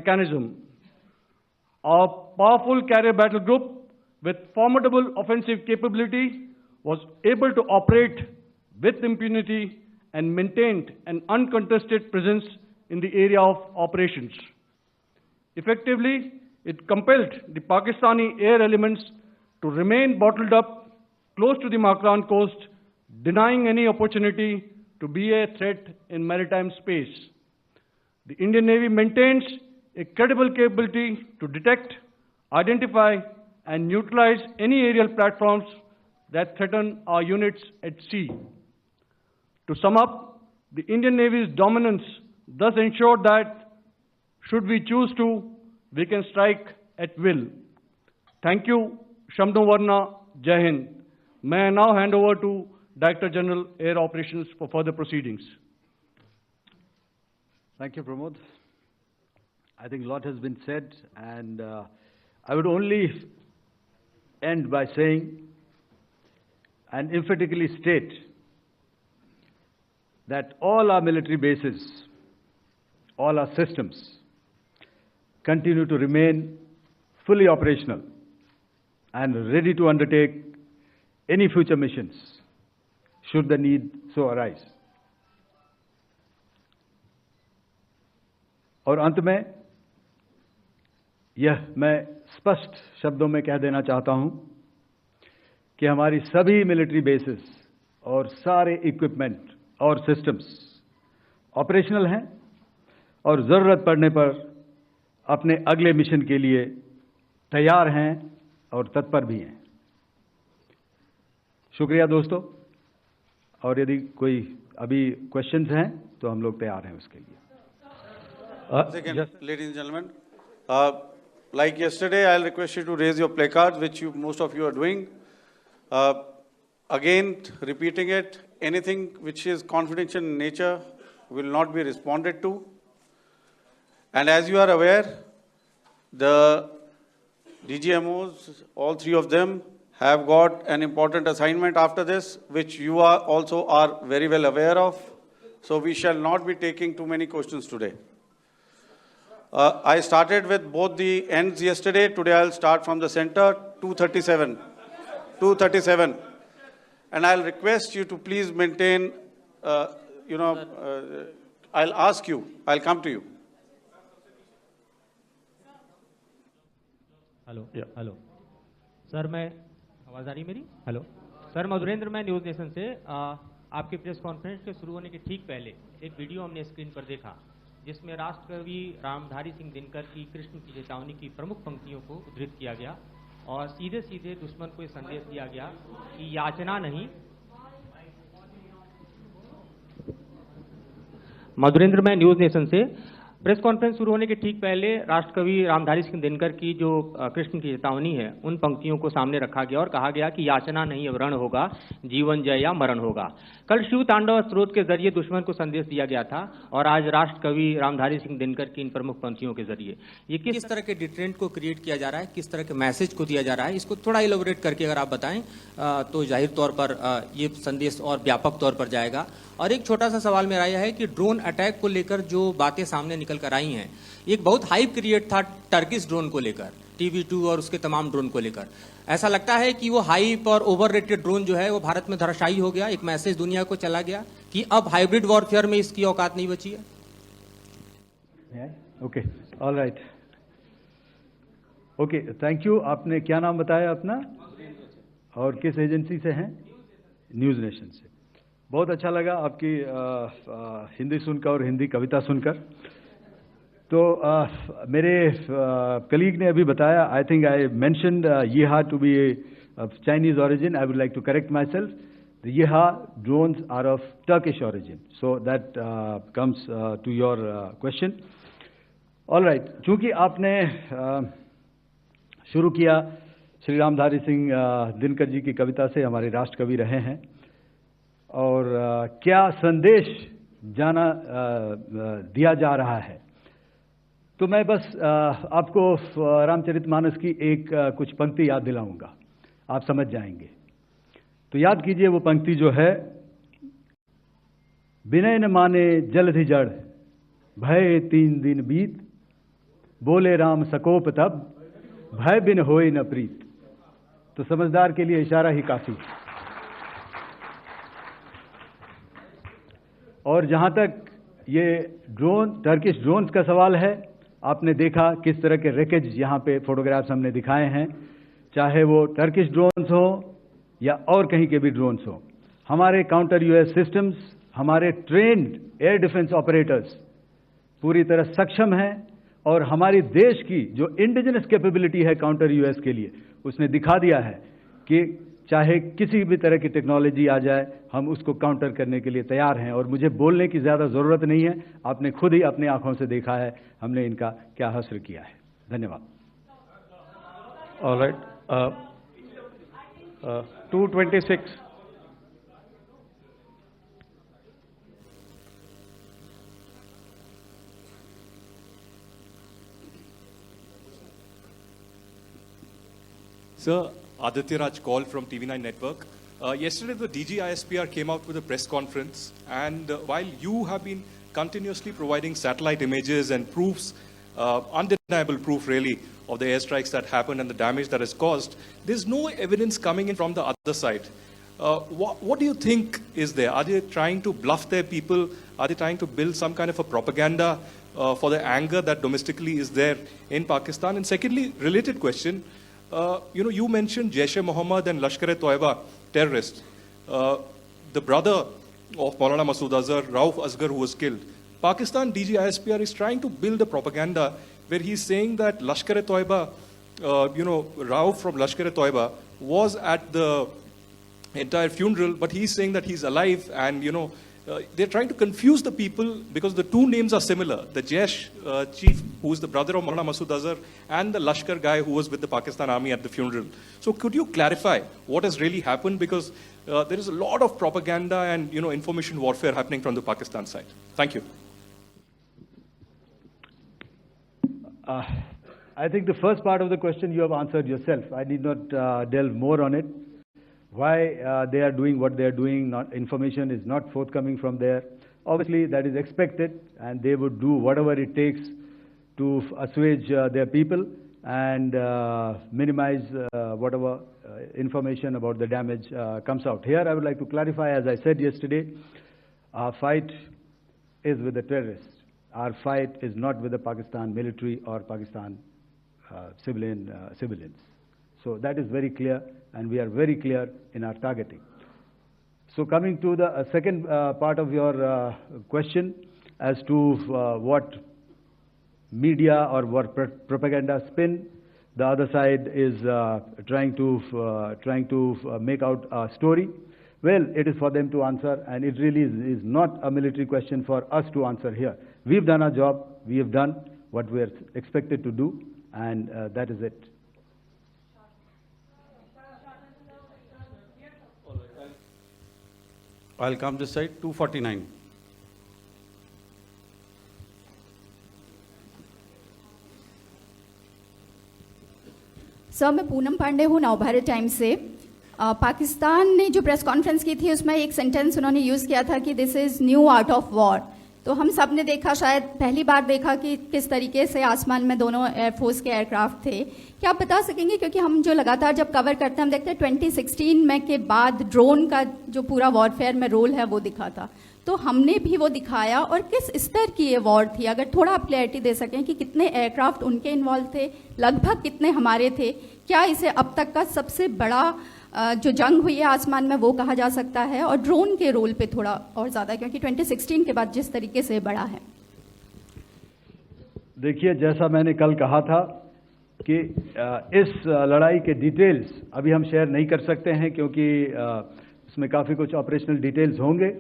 mechanism. Our powerful carrier battle group with formidable offensive capability was able to operate with impunity and maintained an uncontested presence in the area of operations. Effectively, it compelled the Pakistani air elements to remain bottled up close to the Makran coast, denying any opportunity to be a threat in maritime space. The Indian Navy maintains a credible capability to detect, identify, and neutralize any aerial platforms that threaten our units at sea. To sum up, the Indian Navy's dominance thus ensured that, should we choose to, we can strike at will. Thank you, Shamdho Varna, Jai Hind. May I now hand over to Director General Air Operations for further proceedings. Thank you, Pramod. I think a lot has been said, and I would only end by saying and emphatically state that all our military bases, all our systems continue to remain fully operational and ready to undertake any future missions should the need so arise. और अंत में यह मैं स्पष्ट शब्दों में कह देना चाहता हूं कि हमारी सभी मिलिट्री बेसेस और सारे इक्विपमेंट और सिस्टम्स ऑपरेशनल हैं और ज़रूरत पड़ने पर अपने अगले मिशन के लिए तैयार हैं और तत्पर भी हैं। शुक्रिया दोस्तों, और यदि कोई अभी क्वेश्चंस हैं तो हम लोग तैयार हैं उसके लिए। Ladies and gentlemen, like yesterday, I'll request you to raise your placards, which most of you are doing. Again, repeating it, anything which is confidential in nature will not be responded to. And as you are aware, the DGMOs, all three of them, have got an important assignment after this, which you also are very well aware of. So we shall not be taking too many questions today. I started with both the ends yesterday. Today I'll start from the center, 237. 237. And I'll request you to please maintain, I'll ask you, I'll come to you. Hello hello sir, मैं आवाज़ आ रही मेरी? Hello sir, Madhurendra, मैं news nation से आपके press conference के शुरू होने के ठीक पहले एक वीडियो हमने स्क्रीन पर देखा जिसमें राष्ट्रकवि रामधारी सिंह दिनकर की कृष्ण की चेतावनी की प्रमुख पंक्तियों को उद्धृत किया गया और सीधे सीधे दुश्मन को ये संदेश दिया गया कि याचना नहीं। मधुरेंद्र, मैं न्यूज़ नेशन से प्रेस कॉन्फ्रेंस शुरू होने के ठीक पहले राष्ट्रकवि रामधारी सिंह दिनकर की जो कृष्ण की चेतावनी है उन पंक्तियों को सामने रखा गया और कहा गया कि याचना नहीं अब रण होगा, जीवन जय या मरण होगा। कल शिव तांडव स्त्रोत के जरिए दुश्मन को संदेश दिया गया था और आज राष्ट्रकवि रामधारी सिंह दिनकर की इन प्रमुख पंक्तियों के जरिए ये किस तरह के डिटरेंट को क्रिएट किया जा रहा है, किस तरह के मैसेज को दिया जा रहा है, इसको थोड़ा इलेबोरेट करके अगर आप बताएं तो जाहिर तौर पर ये संदेश और व्यापक तौर पर जाएगा। और एक छोटा सा सवाल मेरा यह है कि ड्रोन अटैक को लेकर जो बातें सामने निकल कर आई हैं, एक बहुत हाइप क्रिएट था टर्किश ड्रोन को लेकर, TB2 और उसके तमाम ड्रोन को लेकर। ऐसा लगता है कि वो हाइप और ओवररेटेड ड्रोन जो है वो भारत में धराशायी हो गया, एक मैसेज दुनिया को चला गया कि अब हाइब्रिड वॉरफेयर में इसकी औकात नहीं बची है। Okay, all right, okay, thank you. आपने क्या नाम बताया अपना और किस एजेंसी से हैं? न्यूज़ नेशन से। बहुत अच्छा लगा आपकी हिंदी सुनकर और हिंदी कविता सुनकर। तो मेरे कलीग ने अभी बताया, आई थिंक आई मेंशन्ड येहा to be Chinese origin. I would like to correct myself. The Yeha drones are of Turkish origin. So that comes to your question. All right. चूंकि आपने शुरू किया श्री रामधारी सिंह दिनकर जी की कविता से, हमारे राष्ट्रकवि रहे हैं, और क्या संदेश दिया जा रहा है, तो मैं बस आपको रामचरितमानस की एक कुछ पंक्ति याद दिलाऊंगा, आप समझ जाएंगे। तो याद कीजिए वो पंक्ति जो है, विनय न माने जलधि जड़, भय 3 दिन बीत, बोले राम सकोप तब, भय बिन होई न प्रीत। तो समझदार के लिए इशारा ही काफी है। और जहां तक ये टर्किश ड्रोन्स का सवाल है, आपने देखा किस तरह के रैकेज यहां पे फोटोग्राफ्स हमने दिखाए हैं, चाहे वो टर्किश ड्रोन्स हो या और कहीं के भी ड्रोन्स हो। हमारे काउंटर यूएस सिस्टम्स, हमारे ट्रेन्ड एयर डिफेंस ऑपरेटर्स पूरी तरह सक्षम हैं और हमारी देश की जो इंडिजिनस कैपेबिलिटी है काउंटर यूएस के लिए, उसने दिखा दिया है कि चाहे किसी भी तरह की टेक्नोलॉजी आ जाए, हम उसको काउंटर करने के लिए तैयार हैं। और मुझे बोलने की ज़्यादा ज़रूरत नहीं है, आपने खुद ही अपनी आंखों से देखा है हमने इनका क्या हश्र किया है। धन्यवाद। All right. 226. Sir, Aditya Raj Kaul from TV9 Network. Yesterday, the DG ISPR came out with a press conference, and while you have been continuously providing satellite images and proofs, undeniable proof really, of the airstrikes that happened and the damage that is caused, there's no evidence coming in from the other side. What do you think is there? Are they trying to bluff their people? Are they trying to build some kind of a propaganda for the anger that domestically is there in Pakistan? And secondly, related question, you mentioned Jaish-e-Mohammed and Lashkar-e-Toiba terrorists. The brother of Maulana Masood Azhar, Rauf Asghar, who was killed. Pakistan DG ISPR is trying to build a propaganda where he's saying that Lashkar-e-Toiba, Rauf from Lashkar-e-Toiba was at the entire funeral, but he's saying that he's alive, and they're trying to confuse the people because the two names are similar. The Jaish chief, who is the brother of Maulana Masood Azhar, and the Lashkar guy who was with the Pakistan army at the funeral. So could you clarify what has really happened? Because there is a lot of propaganda and information warfare happening from the Pakistan side. Thank you. I think the first part of the question you have answered yourself. I need not delve more on it. Why they are doing what they are doing, information is not forthcoming from there. Obviously, that is expected, and they would do whatever it takes to assuage their people and minimize whatever information about the damage comes out. Here, I would like to clarify, as I said yesterday, our fight is with the terrorists. Our fight is not with the Pakistan military or Pakistan civilians. So that is very clear, and we are very clear in our targeting. So coming to the second part of your question as to what media or what propaganda spin the other side is trying to make out a story. Well, it is for them to answer, and it really is not a military question for us to answer here. We've done our job. We have done what we are expected to do, and that is it. I'll come this side. 249. Sir, मैं पूनम पांडे हूँ, Navbharat times से। पाकिस्तान ने जो press conference की थी उसमें एक sentence उन्होंने यूज़ किया था कि this is new art of war. तो हम सब ने देखा, शायद पहली बार देखा कि किस तरीके से आसमान में दोनों एयरफोर्स के एयरक्राफ्ट थे। क्या आप बता सकेंगे, क्योंकि हम जो लगातार जब कवर करते हैं हम देखते हैं 2016 में के बाद ड्रोन का जो पूरा वॉरफेयर में रोल है वो दिखा था, तो हमने भी वो दिखाया। और किस स्तर की ये वॉर थी, अगर थोड़ा आप क्लैरिटी दे सकें कि कितने एयरक्राफ्ट उनके इन्वॉल्व थे, लगभग कितने हमारे थे, क्या इसे अब तक का सबसे बड़ा जो जंग हुई है आसमान में वो कहा जा सकता है, और ड्रोन के रोल पे थोड़ा और ज़्यादा, क्योंकि 2016 के बाद जिस तरीके से बढ़ा है। देखिए, जैसा मैंने कल कहा था कि इस लड़ाई के डिटेल्स अभी हम शेयर नहीं कर सकते हैं, क्योंकि इसमें काफ़ी कुछ ऑपरेशनल डिटेल्स होंगे।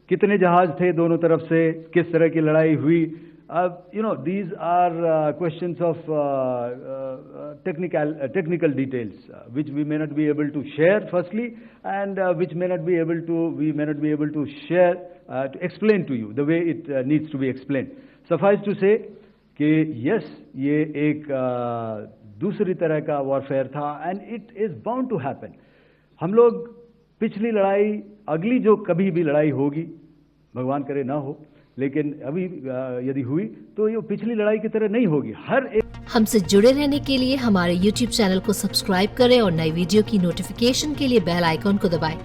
कितने जहाज थे दोनों तरफ से, किस तरह की लड़ाई हुई, these are questions of technical details which we may not be able to share firstly, and which we may not be able to share to explain to you the way it needs to be explained. Suffice to say कि yes, ये एक दूसरी तरह का warfare था, and it is bound to happen. हम लोग पिछली लड़ाई, अगली जो कभी भी लड़ाई होगी, भगवान करे ना हो, लेकिन अभी यदि हुई तो ये पिछली लड़ाई की तरह नहीं होगी। हर एक हमसे जुड़े रहने के लिए हमारे YouTube चैनल को सब्सक्राइब करें और नई वीडियो की नोटिफिकेशन के लिए बेल आइकॉन को दबाएं।